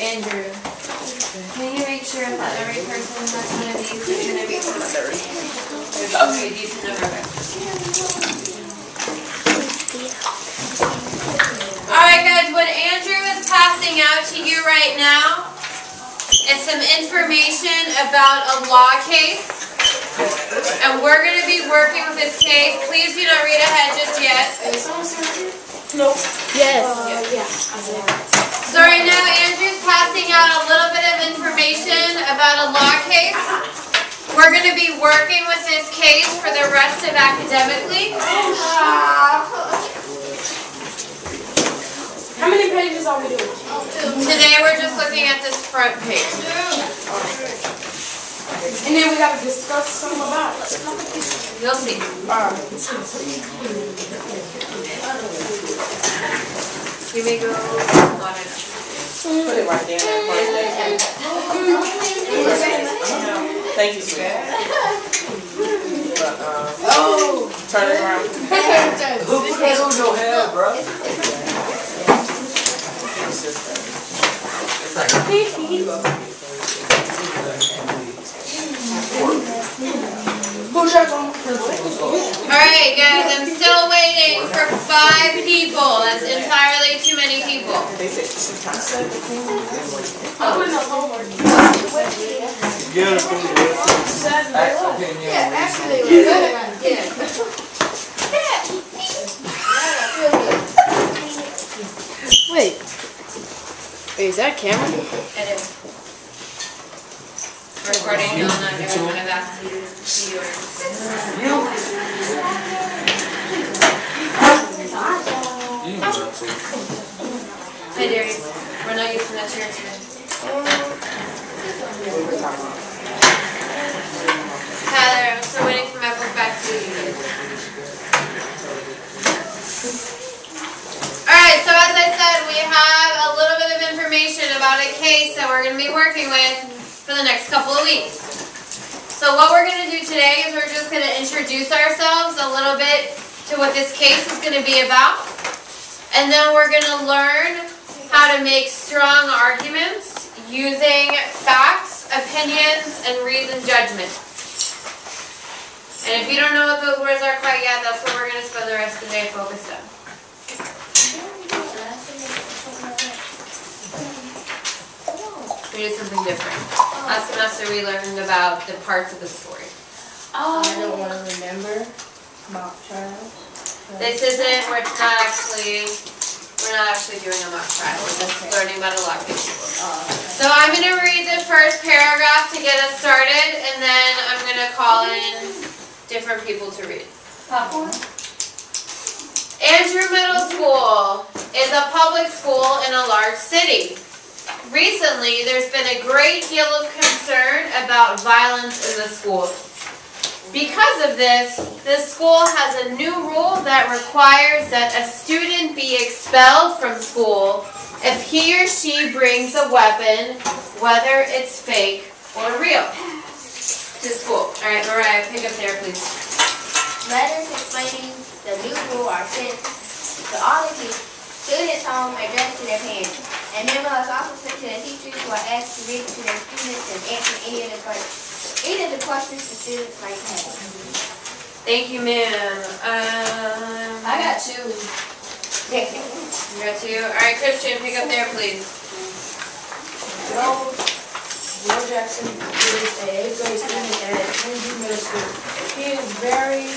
Andrew, can you make sure that every person has one of these is going to be okay, decent number of Alright guys, what Andrew is passing out to you right now is some information about a law case. And we're going to be working with this case. Please do not read ahead just yet. No. Yes. So right now Andrew's passing out a little bit of information about a law case. We're going to be working with this case for the rest of academically. How many pages are we doing? Today we're just looking at this front page. And then we got to discuss something about it. You'll see. You may go on it. Put it right there. Thank you, sweetheart. Turn it around. Who put that on your head, bro? Alright guys, I'm still waiting for 5 people. That's entirely too many people. I'm putting up homework. Actually, Wait, is that camera? It is. Recording on that everyone have asked you to see yours. Hi Derry. We're not using that chair today. Tyler, I'm still waiting for my book back to you. Alright, so as I said, we have a little bit of information about a case that we're going to be working with for the next couple of weeks. So what we're going to do today is we're just going to introduce ourselves a little bit to what this case is going to be about. And then we're going to learn how to make strong arguments using facts, opinions, and reasoned judgment. And if you don't know what those words are quite yet, that's what we're going to spend the rest of the day focused on. We did something different. Last semester we learned about the parts of the story. I don't want to remember mock trials. This isn't, we're not actually doing a mock trial. We're just learning about a law case. So I'm going to read the first paragraph to get us started, and then I'm going to call in different people to read. Popcorn? Andrew Middle School is a public school in a large city. Recently, there's been a great deal of concern about violence in the school. Because of this, the school has a new rule that requires that a student be expelled from school if he or she brings a weapon, whether it's fake or real, to school. All right, Mariah, pick up there, please. Letters explaining the new rule are sent to all the students' home addressed to their parents. And memos also sent to the teachers who are asked to read to their students and answer any of the questions the students might have. Thank you, ma'am. I got 2. You got 2? All right, Christian, pick up there, please. Joe Jackson is a 8th grade student at Andrew Middle School. He is very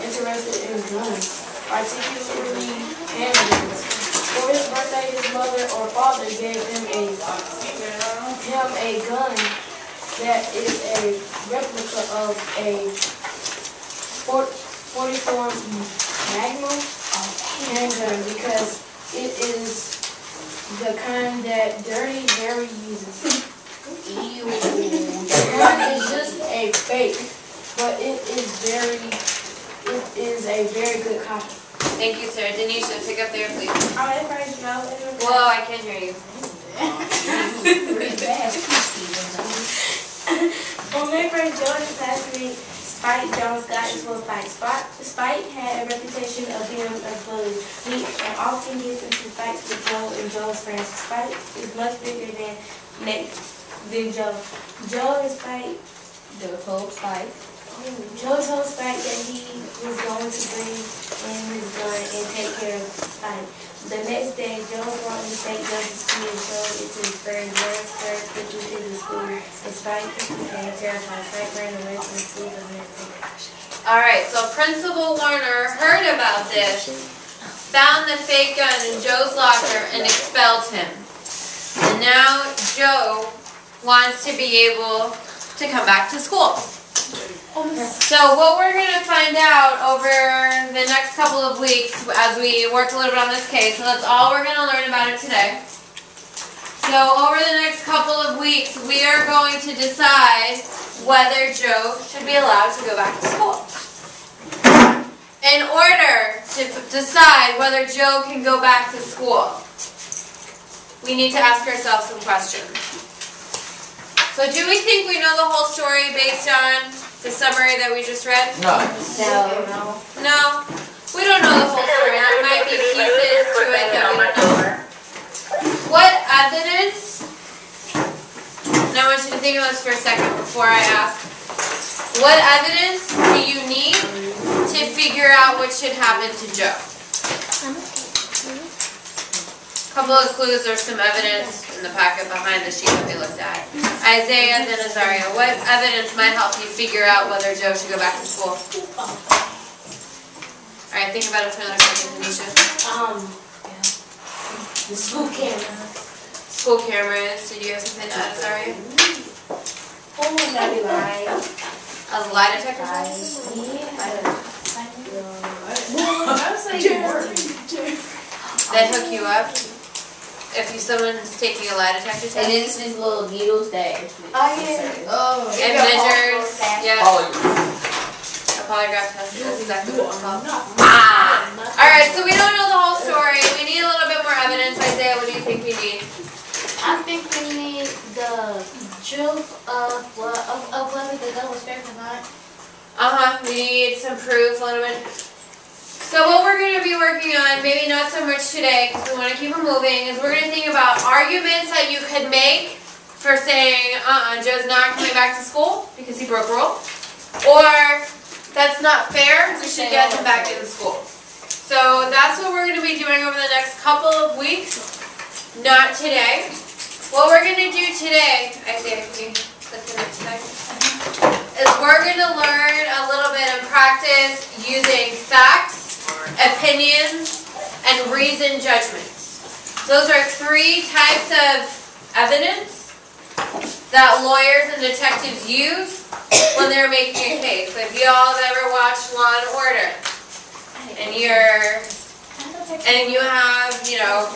interested in guns, particularly handguns. For his birthday, his mother or father gave him a gun that is a replica of a 44 Magnum handgun because it is the kind that Dirty Harry uses. The gun is just a fake, but it is a very good copy. Thank you, sir. Denisha, pick up there, please. I'm afraid to know. Whoa, I can't hear you. When my friend Jordan's classmate Spike Jones got into a fight, Spike had a reputation of being a bully. He often gets into fights with Joe and Joe's friends. Spike is much bigger than Joe. Joe told Spike that he was going to bring in his gun and take care of Spike. The next day, Joe brought the state justice to and showed it to his friend. Joe first pictures in the school, and Spike became terrified. Spike ran away from the school and everything. Alright, so Principal Warner heard about this, found the fake gun in Joe's locker, and expelled him. And now Joe wants to be able to come back to school. So what we're going to find out over the next couple of weeks as we work a little bit on this case, so that's all we're going to learn about it today. So over the next couple of weeks, we are going to decide whether Joe should be allowed to go back to school. In order to decide whether Joe can go back to school, we need to ask ourselves some questions. So do we think we know the whole story based on the summary that we just read? No. No? We don't know the whole story. There might be pieces to it that we don't know. What evidence, and I want you to think of this for a second before I ask, what evidence do you need to figure out what should happen to Joe? A couple of clues, there's some evidence in the packet behind the sheet that we looked at. Isaiah, then Azaria, what evidence might help you figure out whether Joe should go back to school? Alright, think about it for another second, Tanisha. The school camera. School cameras, did you have something to add, Azaria? Oh, that'd be right. A lie detector test? They hook you up? If someone's taking a lie detector test? And then it's these little needles that. And measures, yeah. A polygraph test, that's exactly what it's called. Alright, so we don't know the whole story. We need a little bit more evidence. Isaiah, what do you think we need? I think we need the truth of whether the gun was fake or not. We need some proof, a little bit. So what we're going to be working on, maybe not so much today because we want to keep it moving, is we're going to think about arguments that you could make for saying, Joe's not coming back to school because he broke a rule. Or, that's not fair, we should get him back into school. So that's what we're going to be doing over the next couple of weeks, not today. What we're going to do today, Isaiah, can you click the next slide? Is we're going to learn a little bit and practice using facts, opinions, and reasoned judgments. Those are three types of evidence that lawyers and detectives use when they're making a case. So if you all have ever watched Law and Order, and you have,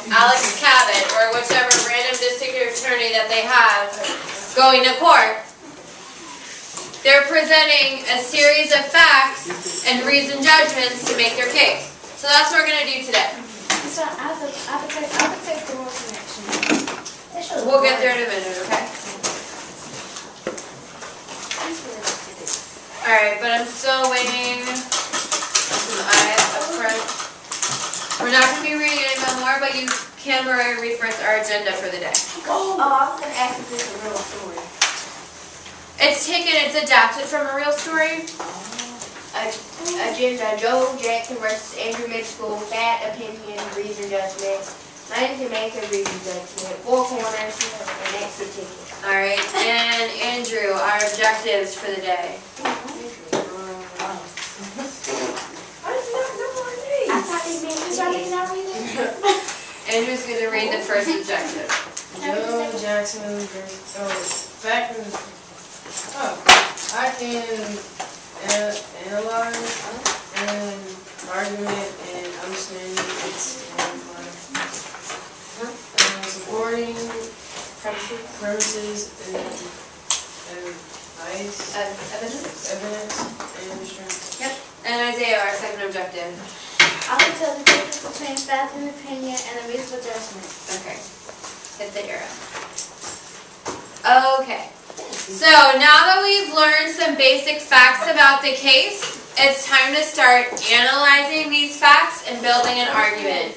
Alex Cabot or whichever random district attorney that they have going to court, they're presenting a series of facts and reasoned judgments to make their case. So that's what we're going to do today. So I would take the rules in action. We'll get there in a minute, okay? Alright, but I'm still waiting on some eyes up front. We're not going to be reading any more, but you can reference our agenda for the day. Oh, I was going to ask if this is a real story. It's adapted from a real story. Agenda: Joe Jackson versus Andrew Middle School. Fact, opinion, reason, judgment. Money to make a reason judgment. 4 corners and exit ticket. Alright, and Andrew, our objectives for the day. Andrew's going to read the first objective. Joe Jackson back in. I can analyze and argument and understand its supporting premises and evidence and strength. Yep. And Isaiah, our second objective. I would tell the difference between fact and opinion and a reasonable judgment. Okay. Hit the arrow. Okay. So now that we've learned some basic facts about the case, it's time to start analyzing these facts and building an argument.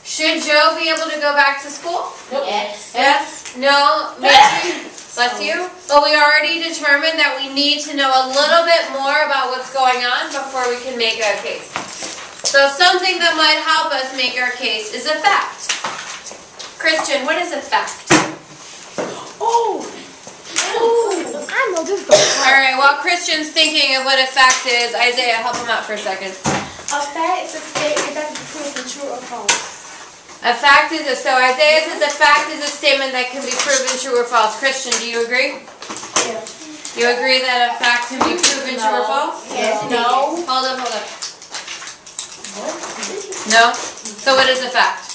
Should Joe be able to go back to school? Yes. Yes? No? Maybe? Bless you? But we already determined that we need to know a little bit more about what's going on before we can make a case. So something that might help us make our case is a fact. Christian, what is a fact? I know this. Alright, while Christian's thinking of what a fact is, Isaiah, help him out for a second. A fact is a statement that can be proven true or false. A fact is so Isaiah says a fact is a statement that can be proven true or false. Christian, do you agree? Yeah. You agree that a fact can be proven true or false? Yes. No. Hold up. No? So what is a fact?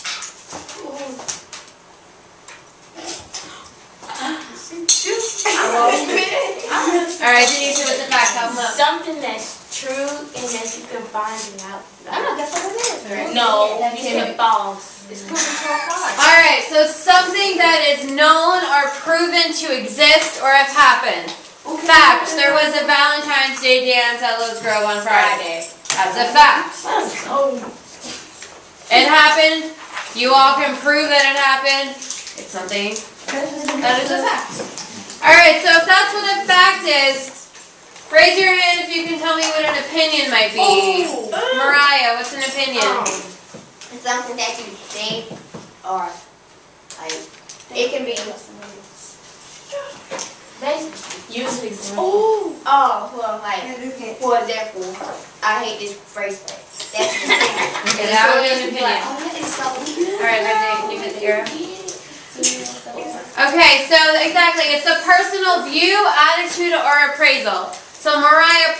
Alright, Denise, what's a fact? Help him out. Something that's true and that you can find it out. That's what it is, right? No, you said false. It's proven true or false. Alright, so something that is known or proven to exist or have happened. Fact, there was a Valentine's Day dance at Lowe's Grove on Friday. That's a fact. It happened. You all can prove that it happened. It's something that is a fact. Alright, so if that's what a fact is, raise your hand if you can tell me what an opinion might be. Mariah, what's an opinion? It's something that you think or like it can be. Use an example. Well, like for example, I hate this bracelet. That's the thing. Okay, that would be an opinion. Oh, that is so weird. Alright, Isaiah, can you hit the arrow? Okay, so exactly, it's a personal view, attitude, or appraisal. So Mariah